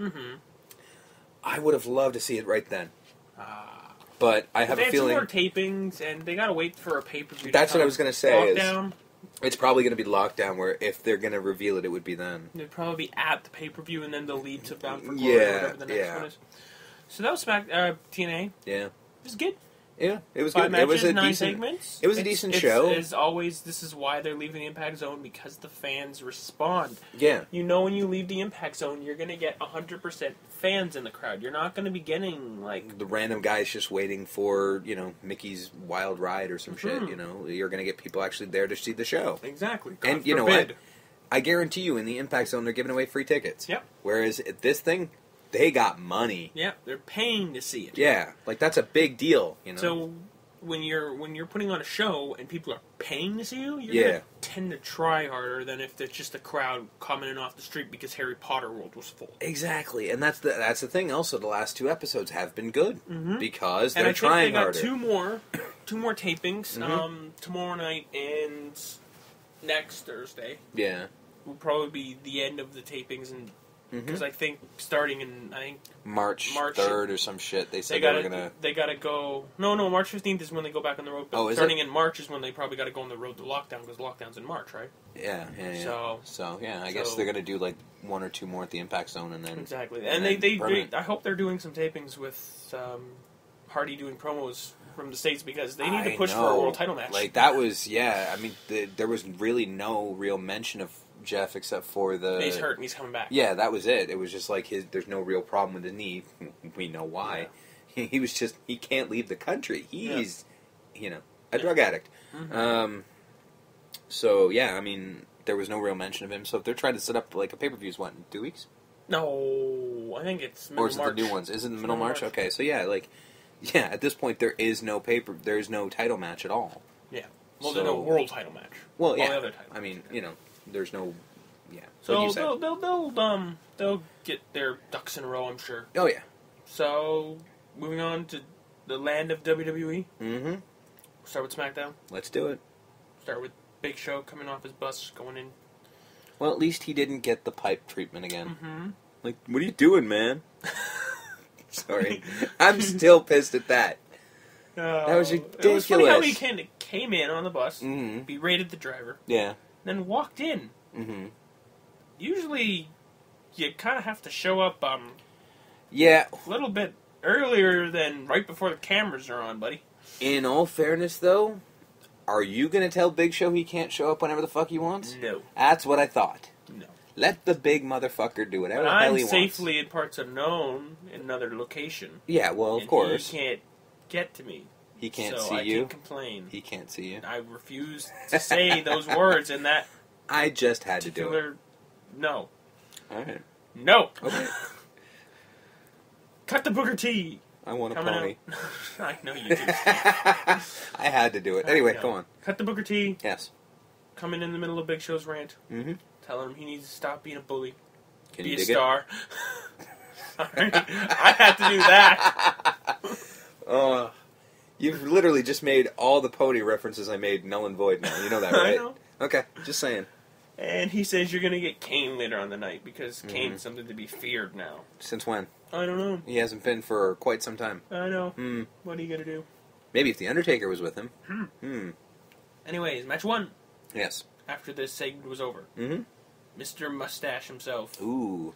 Mm-hmm. I would have loved to see it right then. But I have a feeling... They had 2 more tapings, and they gotta wait for a pay-per-view. That's what I was going to say. Lockdown. It's probably going to be lockdown, where if they're going to reveal it, it would be then. It'd probably be at the pay-per-view, and then they'll lead to Bound for Glory, Yeah, whatever the next one is. So that was TNA. Yeah. It was good. Yeah, it was 5 good. matches, It was a 9 decent segments. It was a decent show. As always, this is why they're leaving the Impact Zone, because the fans respond. Yeah. You know, when you leave the Impact Zone, you're going to get 100% fans in the crowd. You're not going to be getting, like... The random guys just waiting for, Mickey's Wild Ride or some shit, You're going to get people actually there to see the show. Exactly. God and, forbid. I guarantee you, in the Impact Zone, they're giving away free tickets. Yep. Whereas at this thing, they got money. Yeah, they're paying to see it. Yeah, like, that's a big deal, So... When you're putting on a show and people are paying to see you, you're Yeah. going to tend to try harder than if it's just a crowd commenting off the street because Harry Potter World was full. Exactly, and that's the thing. Also, the last 2 episodes have been good because they're and I trying think they got harder. two more tapings tomorrow night and next Thursday. Yeah, Will probably be the end of the tapings, and because I think starting in March 3rd or some shit. They said they gotta go. No, March 15th is when they go back on the road. But starting in March is when they probably got to go on the road to lockdown, because lockdown's in March, right? Yeah. So yeah, I guess they're gonna do like 1 or 2 more at the Impact Zone, and then exactly. And they I hope they're doing some tapings with Hardy doing promos from the States, because they need to push for a world title match. Like that was I mean, there was really no real mention of Jeff except for he's hurt and he's coming back. Yeah, that was it. It was just like there's no real problem with his knee. We know why. Yeah. He was just, he can't leave the country. He's a drug addict. So yeah, I mean, there was no real mention of him. So if they're trying to set up like a pay-per-view, what, in 2 weeks? No, I think it's middle Or is it March. the new ones? Is it the middle March? Okay, so at this point there is no title match at all. Yeah. Well, there's no world title match. Well, yeah. All the other titles. I mean, there's no. Yeah. So they'll get their ducks in a row, I'm sure. Oh yeah. So moving on to the land of WWE. Mm-hmm. Start with SmackDown. Let's do it. Start with Big Show coming off his bus, going in. Well, at least he didn't get the pipe treatment again. Mm-hmm. Like, what are you doing, man? Sorry, I'm still pissed at that. That was ridiculous. It was funny how he came in on the bus, berated the driver, yeah, then walked in. Mm-hmm. Usually, you kind of have to show up a little bit earlier than right before the cameras are on, buddy. In all fairness, though, are you going to tell Big Show he can't show up whenever the fuck he wants? No. That's what I thought. No. Let the big motherfucker do whatever the hell he wants. I'm safely in parts unknown in another location. Yeah, well, of course. He can't get to me. He can't so see I you? can complain. He can't see you? I refuse to say those words in that I just had to do it. No. Alright. No! Okay. Cut the Booker T! I want a pony. I know you do. I had to do it. Anyway, go on. Cut the Booker T. Yes. Coming in the middle of Big Show's rant. Mm-hmm. Tell him he needs to stop being a bully. Can be you a dig star. Sorry. I had to do that. You've literally just made all the pony references I made null and void now. You know that, right? I know. Okay, just saying. And he says you're going to get Kane later on the night, because Kane's something to be feared now. Since when? I don't know. He hasn't been for quite some time. I know. What are you going to do? Maybe if The Undertaker was with him. Anyways, match 1. Yes. After this segment was over. Mm-hmm. Mr. Mustache himself. Ooh.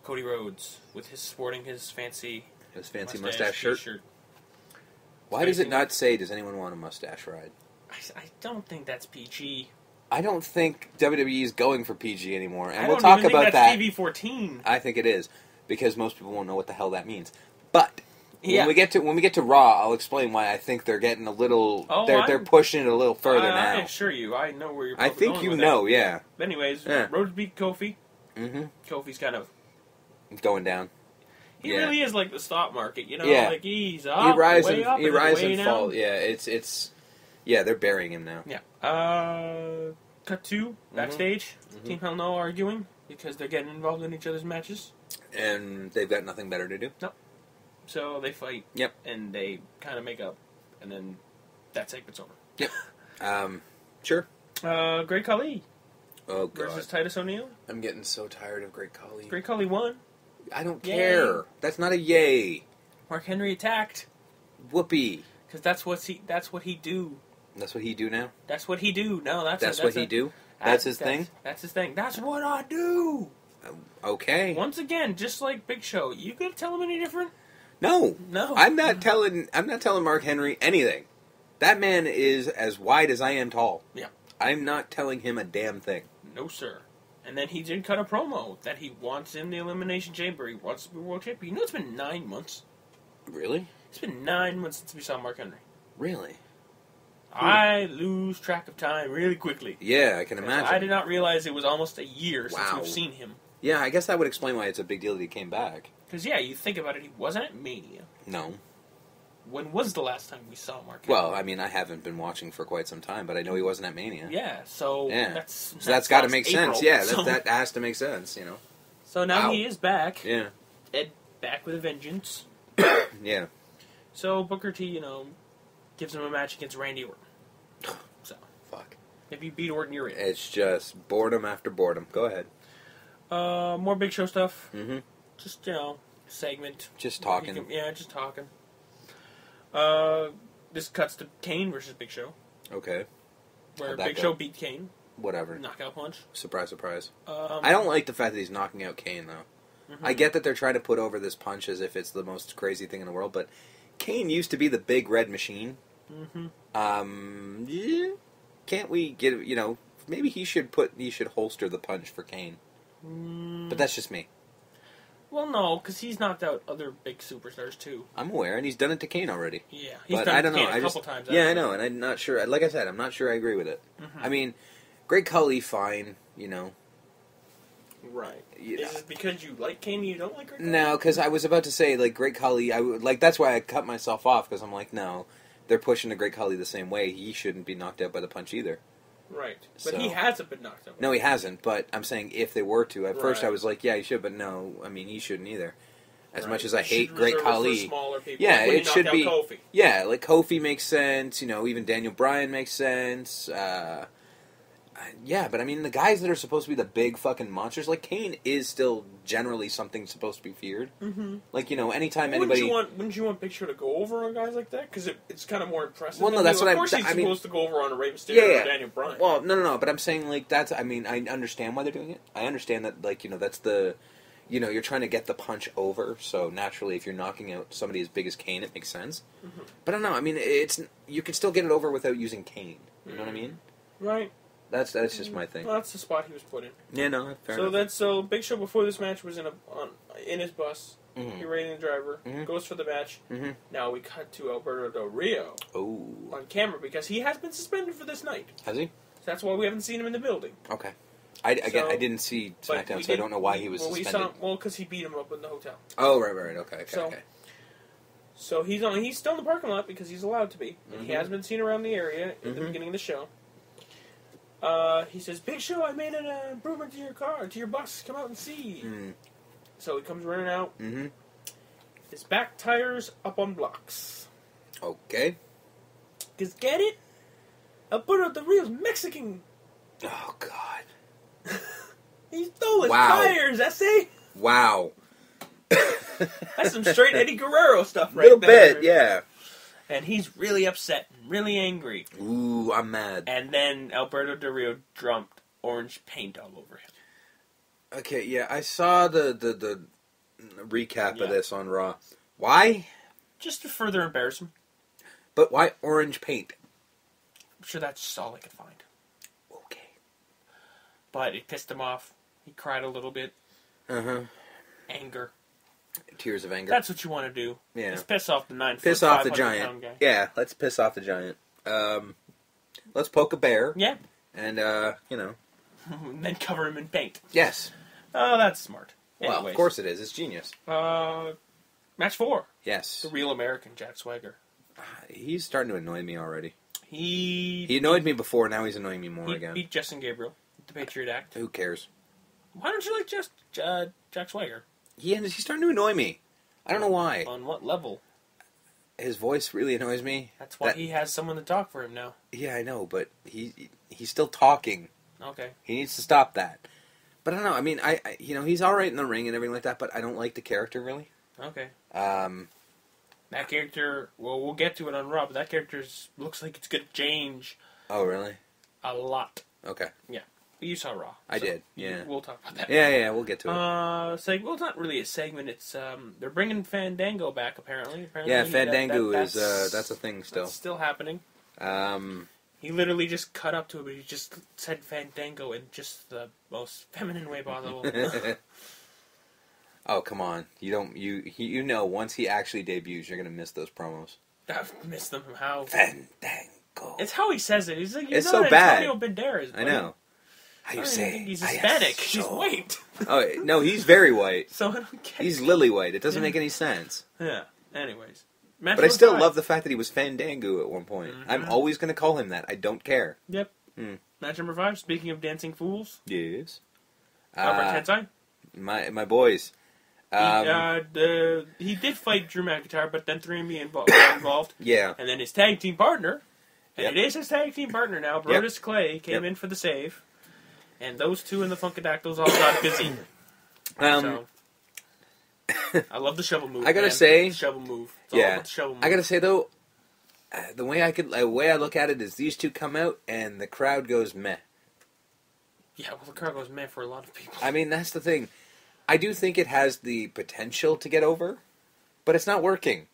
Cody Rhodes, with sporting his fancy mustache shirt. Why does it not say, does anyone want a mustache ride? I don't think that's PG. I don't think WWE is going for PG anymore, and we'll talk about that. I don't even think that's PG-14. I think it is, because most people won't know what the hell that means. But yeah. when we get to Raw, I'll explain why I think they're getting a little. They're pushing it a little further now. I assure you, I know where you're. I think going you with know, that. yeah. But anyways, Rhodes beat Kofi. Mm-hmm. Kofi's kind of going down. He really is like the stock market, you know. Yeah. Like he's up, way up, he rise way and down. fall. Yeah, it's. Yeah, they're burying him now. Yeah. Cut to backstage. Team Hell No arguing because they're getting involved in each other's matches. And they've got nothing better to do. No. So they fight. Yep. And they kind of make up, and then that segment's over. Yep. Sure. Great Khali. Oh, God. Versus Titus O'Neil. I'm getting so tired of Great Khali. Great Khali won. I don't Yay. care. That's not a yay. Mark Henry attacked. Whoopee. Because that's what he do. That's what he do now? That's what he do. No, that's what he do? That's his thing? That's his thing. That's what I do. Okay. Once again, just like Big Show, you gonna tell him any different? No. No. I'm not telling Mark Henry anything. That man is as wide as I am tall. Yeah. I'm not telling him a damn thing. No, sir. And then he did cut a promo that he wants in the Elimination Chamber. He wants to be world champion. You know, it's been 9 months. Really? It's been 9 months since we saw Mark Henry. Really? I lose track of time really quickly. Yeah, I can imagine. I did not realize it was almost a year since we've seen him. Yeah, I guess that would explain why it's a big deal that he came back. Because, yeah, you think about it, he wasn't at Mania. No. When was the last time we saw Mark Henry? Well, I mean, I haven't been watching for quite some time, but I know he wasn't at Mania. Yeah, so that's got to make sense. Yeah, so. that has to make sense, you know. So now he is back. Yeah. Ed back with a vengeance. Yeah. So Booker T, gives him a match against Randy Orton. So. Fuck. If you beat Orton, you're in. It's just boredom after boredom. Go ahead. More Big Show stuff. Mm-hmm. Just, segment. Just talking. Just talking. This cuts to Kane versus Big Show. Okay. Where Big Show beat Kane. Whatever. Knockout punch. Surprise, surprise. I don't like the fact that he's knocking out Kane, though. Mm-hmm. I get that they're trying to put over this punch as if it's the most crazy thing in the world, but Kane used to be the big red machine. Mm-hmm. Yeah. Can't we get, maybe he should holster the punch for Kane. But that's just me. Well, no, because he's knocked out other big superstars, too. I'm aware, and he's done it to Kane already. Yeah, he's done it to Kane a couple times. Yeah, I know, and I'm not sure. Like I said, I'm not sure I agree with it. Mm-hmm. I mean, Great Khali, fine, Right. Is it because you like Kane and you don't like Great Khali? No, because I was about to say, Great Khali, that's why I cut myself off, because I'm like, no, they're pushing the Great Khali the same way. He shouldn't be knocked out by the punch either. Right. But he hasn't been knocked out. No, he hasn't, but I'm saying if they were to. At first I was like, yeah, he should, but no, I mean, he shouldn't either. As much as I hate Great Khali. Smaller people. Yeah, like it should be. Kofi. Yeah, Kofi makes sense, even Daniel Bryan makes sense. Yeah, but I mean, the guys that are supposed to be the big fucking monsters, Kane is still generally something supposed to be feared. Mm-hmm. Anytime anybody... Wouldn't you want Big Show to go over on guys like that? Because it's kind of more impressive. Well, no, that's what Of course he's supposed to go over on a Rey Mysterio or Daniel Bryan. Well, no, but I'm saying, that's... I mean, I understand why they're doing it. I understand that, that's the... you're trying to get the punch over, so naturally, if you're knocking out somebody as big as Kane, it makes sense. Mm-hmm. But I don't know, I mean, you can still get it over without using Kane. You know what I mean? Right. That's just my thing. Well, that's the spot he was put in. Yeah, no, fair enough. So Big Show before this match was in his bus. Mm-hmm. He rated the driver, goes for the match. Mm-hmm. Now we cut to Alberto Del Rio on camera because he has been suspended for this night. Has he? So that's why we haven't seen him in the building. Okay. I didn't see SmackDown, so I don't know why he was suspended. Because he beat him up in the hotel. Oh, right. Okay. So he's still in the parking lot because he's allowed to be. And he has been seen around the area at the beginning of the show. He says, Big Show, I made an improvement to your car, to your bus. Come out and see. Mm. So he comes running out. Mm-hmm. His back tires up on blocks. Okay. Because get it? Alberto Del Rio's Mexican. Oh, God. He stole his tires, essay. Wow. That's some straight Eddie Guerrero stuff right there. A little bit, there. yeah. And he's really upset and really angry. Ooh, I'm mad. And then Alberto Del Rio dumped orange paint all over him. Okay, yeah, I saw the recap of this on Raw. Why? Just to further embarrass him. But why orange paint? I'm sure that's just all I could find. Okay. But it pissed him off. He cried a little bit. Uh-huh. Anger. Tears of anger. That's what you want to do. Yeah. Just piss off the 9 Piss off the giant. Guy. Yeah, let's piss off the giant. Let's poke a bear. Yeah. And, and then cover him in paint. Yes. Oh, that's smart. Anyways. Well, of course it is. It's genius. Match 4. Yes. The real American, Jack Swagger. He's starting to annoy me already. He annoyed me before, now he's annoying me more again. He beat Justin Gabriel, the Patriot Act. Who cares? Why don't you like Jack Swagger? He's starting to annoy me. I don't know why. On what level? His voice really annoys me. That's why he has someone to talk for him now. Yeah, I know, but he's still talking. Okay. He needs to stop that. But I don't know. I mean, I he's all right in the ring and everything like that, but I don't like the character really. Okay. That character, well, we'll get to it on Raw, but that character looks like it's going to change. Oh, really? A lot. Okay. Yeah. You saw Raw. I did, yeah. We'll talk about that. Yeah, we'll get to it. Well, it's not really a segment. It's, they're bringing Fandango back, apparently. Yeah, Fandango that's a thing still. That's still happening. He literally just cut up to it, but he just said Fandango in just the most feminine way possible. Oh, come on. You know, once he actually debuts, you're going to miss those promos. I've missed them. How? Fandango. It's how he says it. He's like, it's so bad. Antonio Banderas. I know. How you say? He's Hispanic. He's white. Oh, no, he's very white. So I don't get He's lily white. It doesn't make any sense. Yeah. Anyways. But I still love the fact that he was Fandango at one point. Mm-hmm. I'm always going to call him that. I don't care. Yep. Match number 5, speaking of dancing fools. Yes. Albert Tensai. My boys. He did fight Drew McIntyre, but then 3MB got involved. Yeah. And then his tag team partner, and it is his tag team partner now, Brodus Clay, came in for the save. And those two in the Funkadactyls all got busy. So, I love the shovel move. I gotta say, the shovel move. It's all about the shovel move. I gotta say though, the way I look at it is these two come out and the crowd goes meh. Yeah, well, the crowd goes meh for a lot of people. I mean, that's the thing. I do think it has the potential to get over, but it's not working.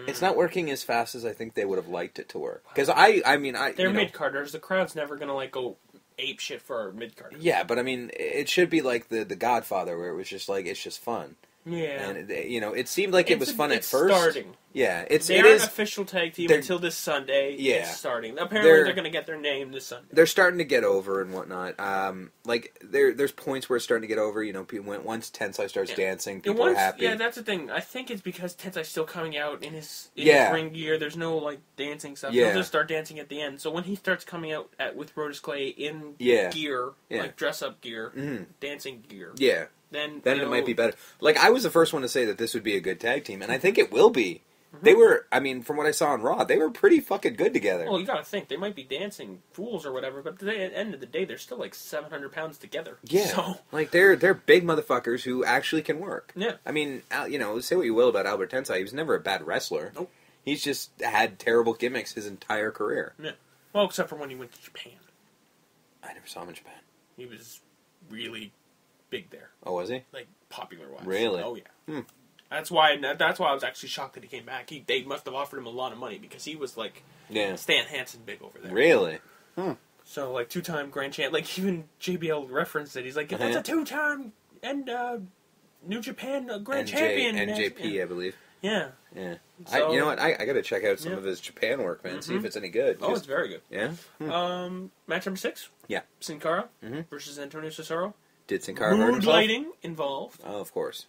It's not working as fast as I think they would have liked it to work. Because they're mid-carders. The crowd's never gonna go ape shit for our mid-carders. Yeah, but I mean, it should be like the Godfather, where it was just like it's just fun. Yeah, and it seemed like it was fun at first. Starting. Yeah, they aren't an official tag team until this Sunday. Yeah, it's starting. Apparently, they're going to get their name this Sunday. They're starting to get over and whatnot. There's points where it's starting to get over. Once Tensai starts dancing, people are happy. Yeah, that's the thing. I think it's because Tensai's still coming out in his ring gear. There's no dancing stuff. He'll just start dancing at the end. So when he starts coming out with Brodus Clay in gear, like dress up gear, dancing gear. Yeah. Then it might be better. I was the first one to say that this would be a good tag team, and I think it will be. Mm-hmm. They were, from what I saw on Raw, they were pretty fucking good together. Well, you gotta think, they might be dancing fools or whatever, but at the end of the day, they're still 700 pounds together. Yeah. So. They're big motherfuckers who actually can work. Yeah. Say what you will about Albert Tensai, he was never a bad wrestler. Nope. He's just had terrible gimmicks his entire career. Yeah. Well, except for when he went to Japan. I never saw him in Japan. He was really big there. Oh, was he? Popular-wise. Really? Oh, yeah. That's why I was actually shocked that he came back. They must have offered him a lot of money because he was Stan Hansen big over there. Really? So 2-time grand champ. Even JBL referenced it. He's like, that's a 2-time and New Japan grand champion. NJP, I believe. Yeah. Yeah. So, you know what? I got to check out some of his Japan work, man. See if it's any good. Oh, it's very good. Yeah. Match number 6. Yeah. Sin Cara versus Antonio Cesaro. Did Sin Cara hurt himself? Mood lighting involved. Oh, of course.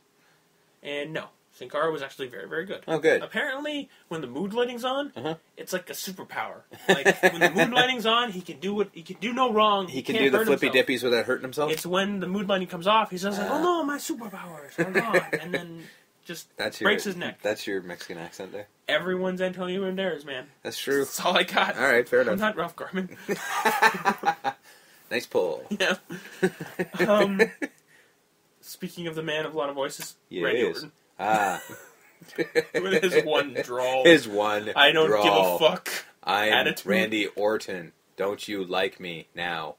And no, Sin Cara was actually very, very good. Oh, good. Apparently, when the mood lighting's on, it's like a superpower. When the mood lighting's on, he can do no wrong. He can do the flippy dippies without hurting himself? It's when the mood lighting comes off, he's just like, oh no, my superpowers are gone. And then just breaks his neck. That's your Mexican accent there. Everyone's Antonio Banderas, man. That's true. That's all I got. All right, fair enough. I'm not Ralph Garman. Nice pull. Yeah. Speaking of the man of a lot of voices, Randy Orton. With his one drawl. I don't give a fuck. I'm attitude. Randy Orton. Don't you like me now?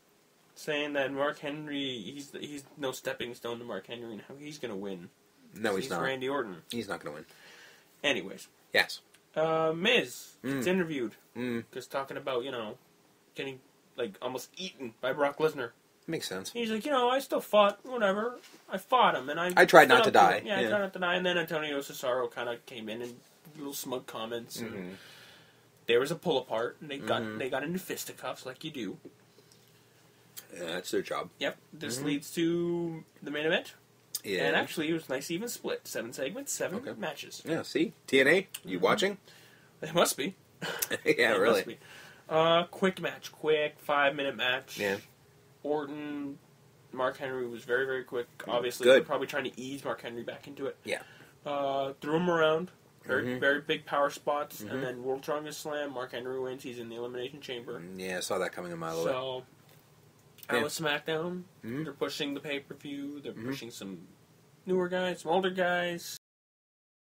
Saying that Mark Henry, he's no stepping stone to Mark Henry now. He's going to win. No, he's not. Randy Orton. He's not going to win. Anyways. Yes. Miz gets interviewed. Just talking about, getting, almost eaten by Brock Lesnar. Makes sense. He's like, I still fought, whatever. I fought him, and I tried not to die. Yeah, I tried not to die. And then Antonio Cesaro kind of came in and little smug comments. And there was a pull apart, and they got into fisticuffs like you do. Yeah, that's their job. Yep. This leads to the main event. Yeah. And actually, it was a nice even split. 7 segments, 7 matches. Yeah, see? TNA, you watching? It must be. Yeah, really. Must be. Quick match. Quick 5-minute match. Yeah. Orton, Mark Henry was very, very quick. Obviously, Good. they're probably trying to ease Mark Henry back into it. Yeah. Threw him around. Very, very big power spots. And then World Strongest Slam. Mark Henry wins. He's in the Elimination Chamber. Yeah, I saw that coming a mile away. So, out of SmackDown. Mm-hmm. They're pushing the pay-per-view. They're pushing some newer guys, some older guys.